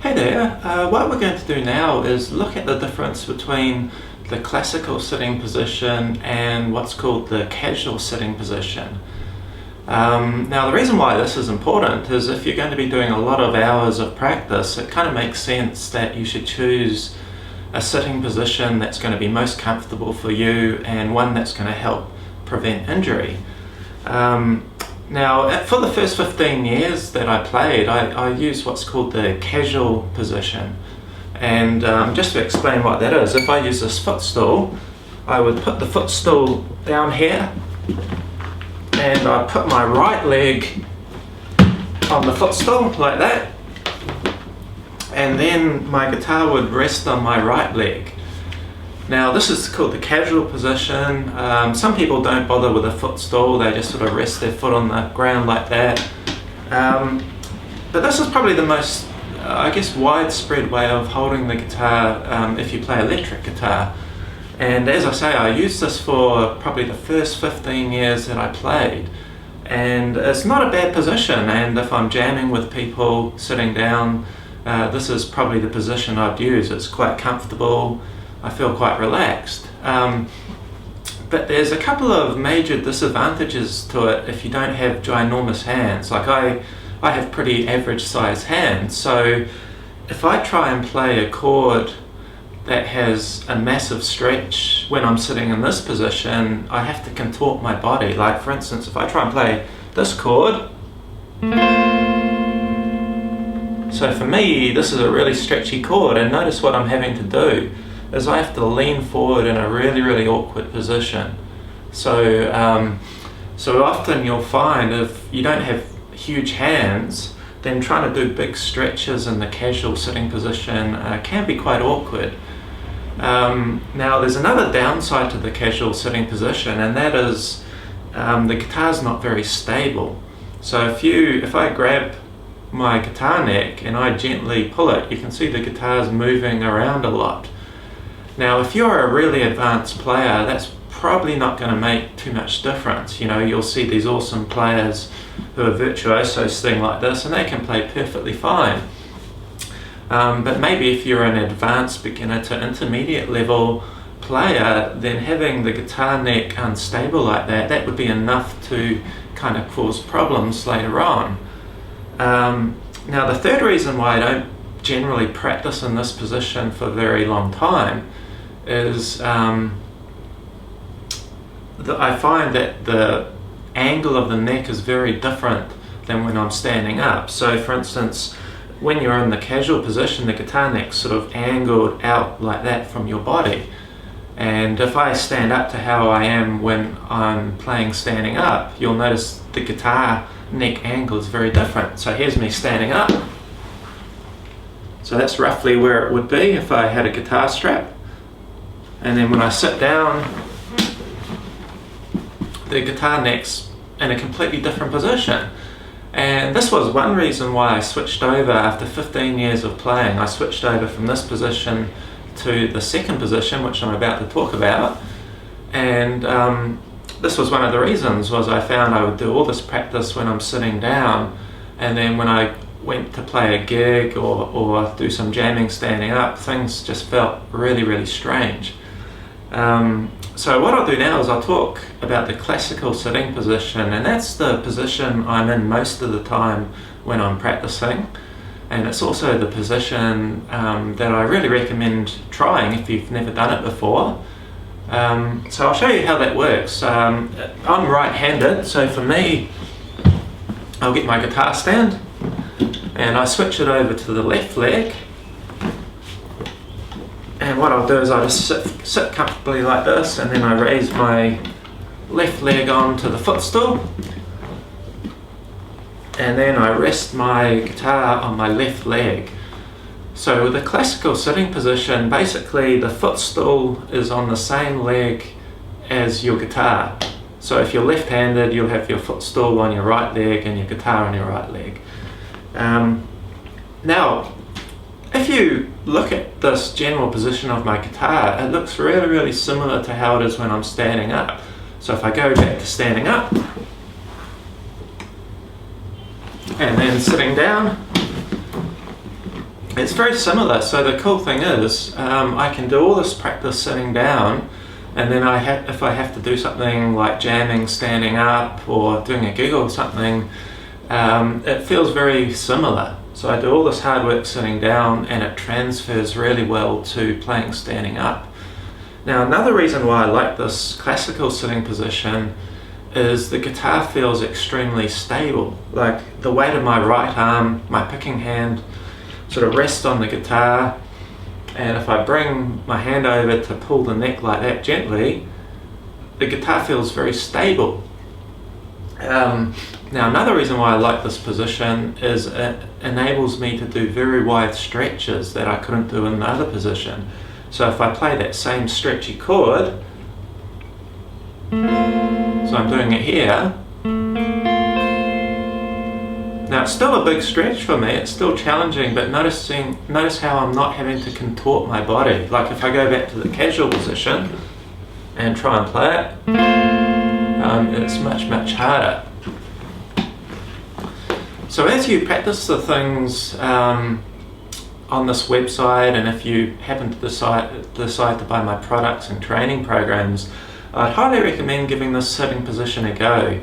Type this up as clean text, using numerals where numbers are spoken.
Hey there, what we're going to do now is look at the difference between the classical sitting position and what's called the casual sitting position. Now the reason why this is important is if you're going to be doing a lot of hours of practice, it kind of makes sense that you should choose a sitting position that's going to be most comfortable for you and one that's going to help prevent injury. Now, for the first 15 years that I played, I used what's called the casual position. And just to explain what that is, if I use this footstool, I would put the footstool down here and I put my right leg on the footstool like that, and then my guitar would rest on my right leg. Now this is called the casual position. Some people don't bother with a footstool, they just sort of rest their foot on the ground like that. But this is probably the most, I guess, widespread way of holding the guitar if you play electric guitar. And as I say, I used this for probably the first 15 years that I played. And it's not a bad position, and if I'm jamming with people sitting down, this is probably the position I'd use. It's quite comfortable. I feel quite relaxed. But there's a couple of major disadvantages to it if you don't have ginormous hands. Like I have pretty average sized hands, so if I try and play a chord that has a massive stretch when I'm sitting in this position, I have to contort my body. Like for instance, if I try and play this chord, so for me this is a really stretchy chord, and notice what I'm having to do is I have to lean forward in a really awkward position. So so often you'll find if you don't have huge hands, then trying to do big stretches in the casual sitting position can be quite awkward. Now there's another downside to the casual sitting position, and that is the guitar's not very stable. So if I grab my guitar neck and I gently pull it, you can see the guitar's moving around a lot. Now if you're a really advanced player, that's probably not going to make too much difference. You know, you'll see these awesome players who are virtuosos sitting like this, and they can play perfectly fine. But maybe if you're an advanced beginner to intermediate level player, then having the guitar neck unstable like that, that would be enough to kind of cause problems later on. Now the third reason why I don't generally practice in this position for a very long time is that I find that the angle of the neck is very different than when I'm standing up. So for instance, when you're in the casual position, the guitar neck's sort of angled out like that from your body. And if I stand up to how I am when I'm playing standing up, you'll notice the guitar neck angle is very different. So here's me standing up. So that's roughly where it would be if I had a guitar strap. And then when I sit down, the guitar neck's in a completely different position. And this was one reason why I switched over after 15 years of playing. I switched over from this position to the second position, which I'm about to talk about. And this was one of the reasons, was I found I would do all this practice when I'm sitting down, and then when I went to play a gig or do some jamming standing up, things just felt really strange. So what I'll do now is I'll talk about the classical sitting position, and that's the position I'm in most of the time when I'm practicing, and it's also the position that I really recommend trying if you've never done it before. So I'll show you how that works. I'm right-handed, so for me, I'll get my guitar stand and I switch it over to the left leg. And what I'll do is I'll just sit comfortably like this, and then I raise my left leg onto the footstool, and then I rest my guitar on my left leg. So with the classical sitting position, basically the footstool is on the same leg as your guitar. So if you're left-handed, you'll have your footstool on your right leg and your guitar on your right leg. Now, if you look at this general position of my guitar, it looks really similar to how it is when I'm standing up. So if I go back to standing up, and then sitting down, it's very similar. So the cool thing is, I can do all this practice sitting down, and then if I have to do something like jamming standing up or doing a gig or something, it feels very similar. So I do all this hard work sitting down, and it transfers really well to playing standing up. Now, another reason why I like this classical sitting position is the guitar feels extremely stable. Like the weight of my right arm, my picking hand, sort of rests on the guitar, and if I bring my hand over to pull the neck like that gently, the guitar feels very stable. Now, another reason why I like this position is it enables me to do very wide stretches that I couldn't do in the other position. So if I play that same stretchy chord, so I'm doing it here. Now it's still a big stretch for me, it's still challenging, but notice how I'm not having to contort my body. Like if I go back to the casual position and try and play it, it's much harder. So as you practice the things on this website, and if you happen to decide to buy my products and training programs, I'd highly recommend giving this sitting position a go.